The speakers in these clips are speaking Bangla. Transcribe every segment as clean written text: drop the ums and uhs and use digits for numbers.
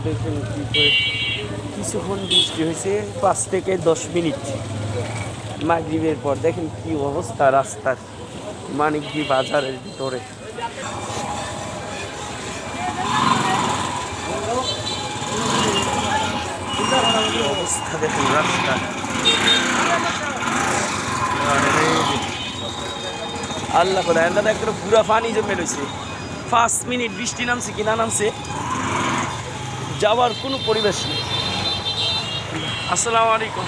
দেখেন কি করে কিছুক্ষণ বৃষ্টি হয়েছে 5 থেকে 10 মিনিট মাগরিবের পর। দেখেন কি অবস্থা রাস্তার, মানিকদি বাজারের ভিতরে অবস্থা দেখেন রাস্তা। আল্লাহ খোদা এন্দা দেখ পুরা পানি জমে রয়েছে। 5 মিনিট বৃষ্টি নামছে কি না নামছে, যাওয়ার কোনো পরিবেশ নেই। আসসালামু আলাইকুম।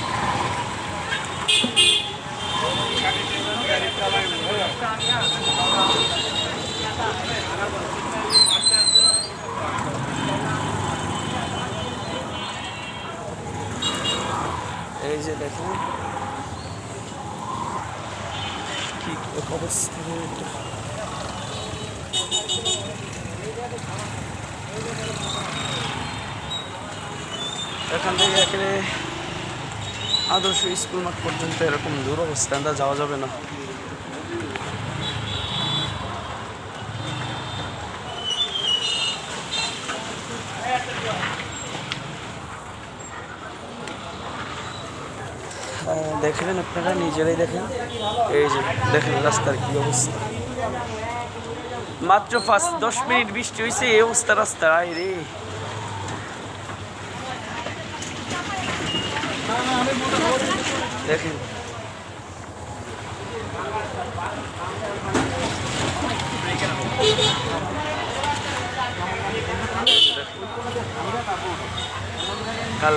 এই যে দেখুন কি অবস্থা। এখান থেকে একেবারে আদর্শ স্কুল মাঠ পর্যন্ত এরকম দূর অবস্থা, যাওয়া যাবে না। দেখলেন আপনারা নিজেরাই দেখেন, এই যে দেখেন রাস্তার কি অবস্থা। মাত্র 5-10 মিনিট বৃষ্টি হয়েছে, এই অবস্থা রাস্তা। আয় রে দেখেন কাল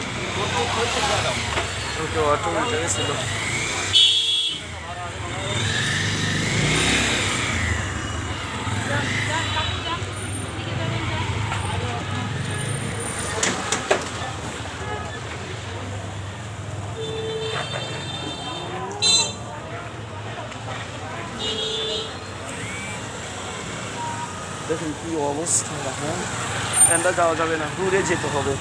অটো উল্টে গেছিল। দেখুন কি অবস্থা, হ্যাঁ যাওয়া যাবে না, দূরে যেতে হবে।